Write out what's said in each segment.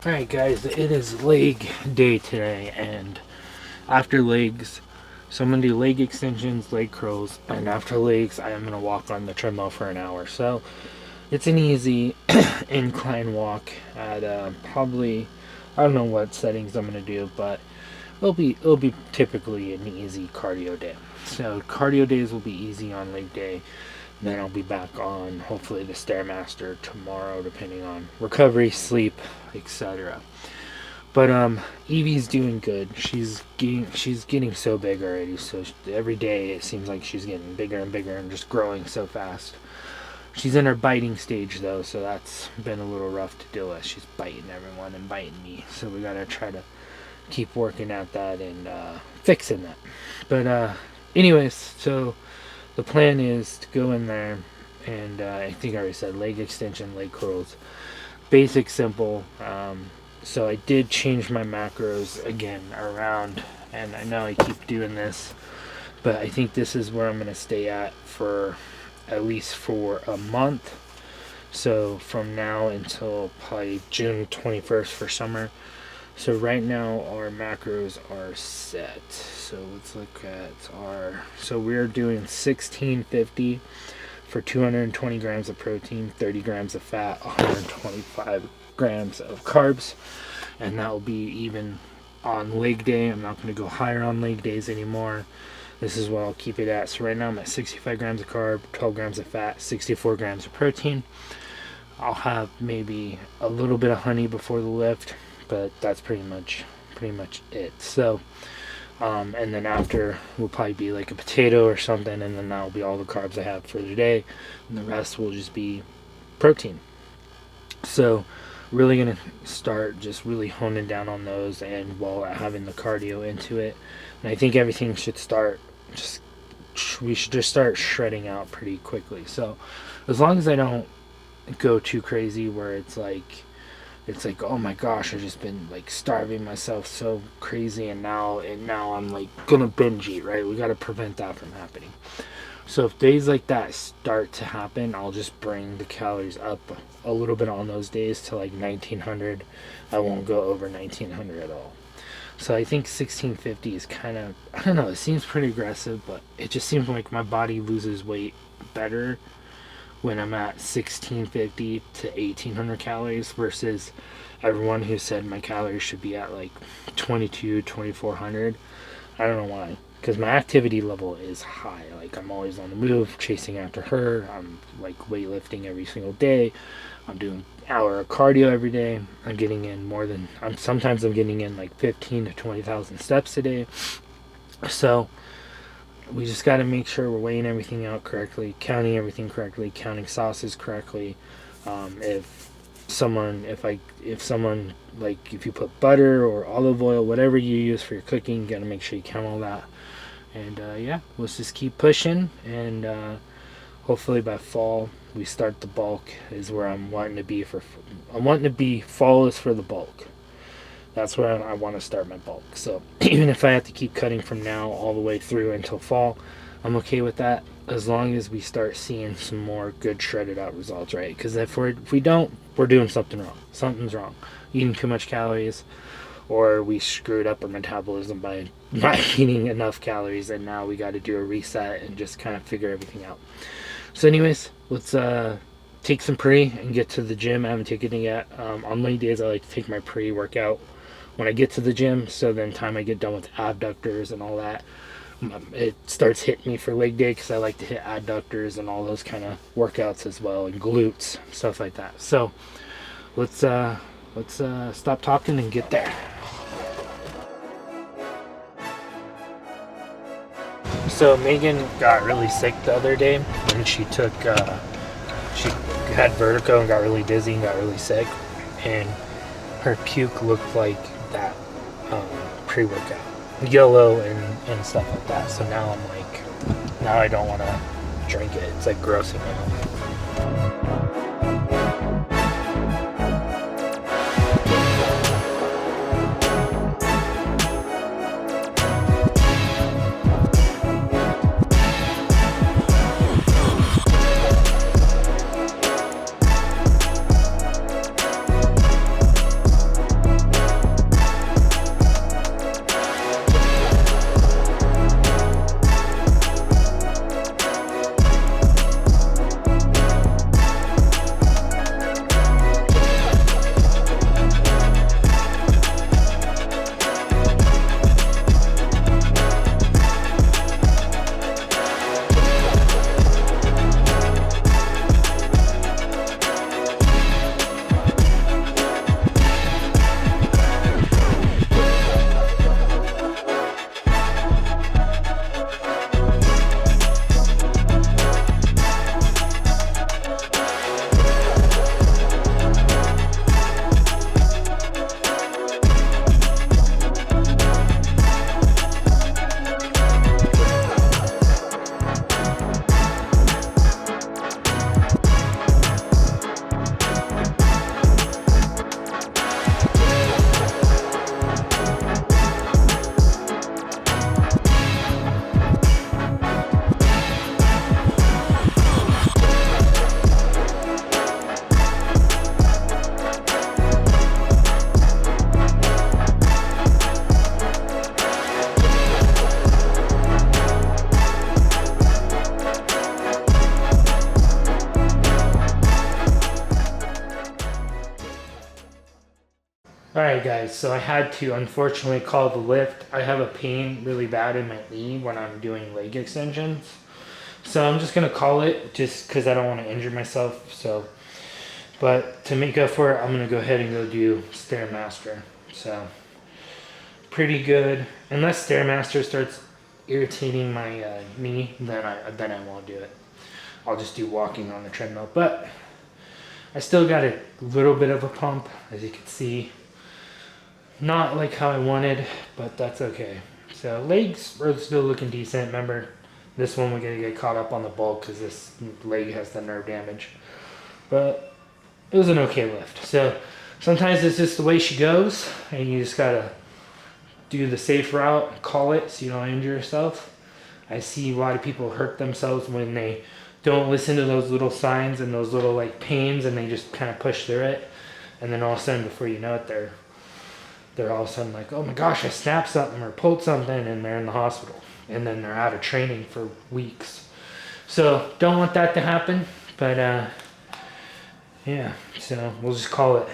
Alright guys, it is leg day today, and after legs, so I'm going to do leg extensions, leg curls, and after legs I am going to walk on the treadmill for an hour. So it's an easy incline walk at probably, I don't know what settings I'm going to do, but it'll be typically an easy cardio day. So cardio days will be easy on leg day. Then I'll be back on hopefully the stairmaster tomorrow, depending on recovery, sleep, etc. But Evie's doing good. She's getting so big already. So every day it seems like she's getting bigger and bigger and just growing so fast. She's in her biting stage though, so that's been a little rough to deal with. She's biting everyone and biting me. So we gotta try to keep working at that and fixing that. But anyways, so the plan is to go in there and I think I already said leg extension, leg curls, basic, simple. So I did change my macros again around, and I know I keep doing this, but I think this is where I'm going to stay at for at least for a month. So from now until probably June 21st for summer. So right now our macros are set. So let's look at our. So we're doing 1650 for 220 grams of protein, 30 grams of fat, 125 grams of carbs, and that will be even on leg day. I'm not going to go higher on leg days anymore. This is what I'll keep it at. So right now I'm at 65 grams of carb, 12 grams of fat, 64 grams of protein. I'll have maybe a little bit of honey before the lift, but that's pretty much it. So and then after will probably be like a potato or something, and then that'll be all the carbs I have for the day, and the rest will just be protein. So really gonna start just really honing down on those, and while having the cardio into it. And I think everything should start just we should just start shredding out pretty quickly. So as long as I don't go too crazy where it's like oh my gosh, I've just been like starving myself so crazy, and now I'm like gonna binge eat, right? We got to prevent that from happening. So if days like that start to happen, I'll just bring the calories up a little bit on those days to like 1900. I won't go over 1900 at all. So I think 1650 is kind of, I don't know, it seems pretty aggressive, but it just seems like my body loses weight better when I'm at 1650 to 1800 calories versus everyone who said my calories should be at like 2400. I don't know why, because my activity level is high. Like I'm always on the move, chasing after her. I'm like weightlifting every single day. I'm doing an hour of cardio every day. I'm getting in more than sometimes I'm getting in like 15 to 20,000 steps a day. So we just got to make sure we're weighing everything out correctly, counting everything correctly, counting sauces correctly. If someone like if you put butter or olive oil, whatever you use for your cooking, you got to make sure you count all that. And yeah, let's just keep pushing, and hopefully by fall we start the bulk. Is where I'm wanting to be fall is for the bulk. That's where I want to start my bulk. So even if I have to keep cutting from now all the way through until fall, I'm okay with that, as long as we start seeing some more good shredded out results, right? Because if we don't, we're doing something wrong. Something's wrong. Eating too much calories, or we screwed up our metabolism by not eating enough calories, and now we got to do a reset and just kind of figure everything out. So anyways, let's take some pre and get to the gym. I haven't taken it yet. On leg days, I like to take my pre-workout when I get to the gym, so then time I get done with abductors and all that, it starts hitting me for leg day, because I like to hit adductors and all those kind of workouts as well, and glutes, stuff like that. So let's stop talking and get there. So Megan got really sick the other day when she had vertigo and got really dizzy and got really sick, and her puke looked like that pre-workout, yellow and stuff like that. So now I don't want to drink it. It's like grossing me out. Alright guys, so I had to unfortunately call the lift. I have a pain really bad in my knee when I'm doing leg extensions. So I'm just going to call it just because I don't want to injure myself. But to make up for it, I'm going to go ahead and go do stairmaster. So pretty good. Unless stairmaster starts irritating my knee, then I won't do it. I'll just do walking on the treadmill. But I still got a little bit of a pump, as you can see. Not like how I wanted, but that's okay. So legs are still looking decent. Remember, this one we're gonna get caught up on the bulk because this leg has the nerve damage. But it was an okay lift. So sometimes it's just the way she goes, and you just gotta do the safe route, call it so you don't injure yourself. I see a lot of people hurt themselves when they don't listen to those little signs and those little like pains, and they just kind of push through it, and then all of a sudden, before you know it, they're all of a sudden like, oh my gosh, I snapped something or pulled something, and they're in the hospital, and then they're out of training for weeks. So don't want that to happen, but yeah, so we'll just call it.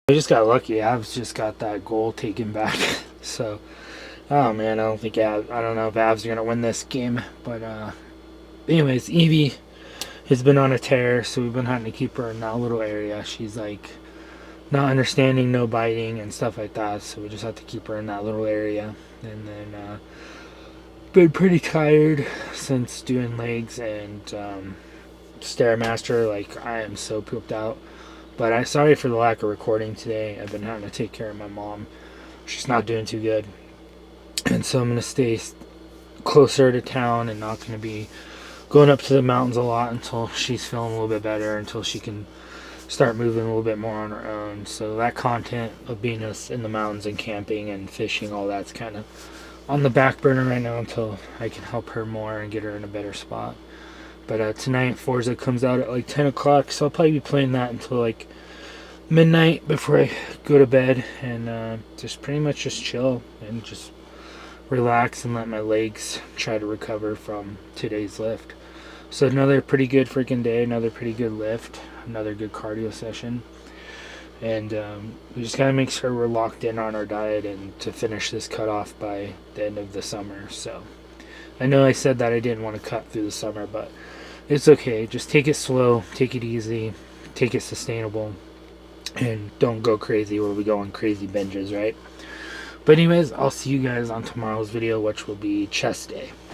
I just got lucky. Avs just got that goal taken back. So, oh man, I don't know if Avs are gonna win this game. But anyways, Evie has been on a tear, so we've been having to keep her in that little area. She's like not understanding, no biting and stuff like that. So we just have to keep her in that little area. And then been pretty tired since doing legs and stairmaster. Like I am so pooped out. But I'm sorry for the lack of recording today. I've been having to take care of my mom. She's not doing too good. And so I'm going to stay closer to town and not going to be going up to the mountains a lot until she's feeling a little bit better, until she can start moving a little bit more on her own. So that content of being us in the mountains and camping and fishing, all that's kind of on the back burner right now until I can help her more and get her in a better spot. But tonight Forza comes out at like 10 o'clock, so I'll probably be playing that until like midnight before I go to bed, and just pretty much just chill and just relax and let my legs try to recover from today's lift. So another pretty good freaking day, another pretty good lift, another good cardio session. And we just gotta make sure we're locked in on our diet and to finish this cutoff by the end of the summer. So I know I said that I didn't want to cut through the summer, but it's okay. Just take it slow, take it easy, take it sustainable, and don't go crazy where we go on crazy binges, right? But anyways, I'll see you guys on tomorrow's video, which will be chest day.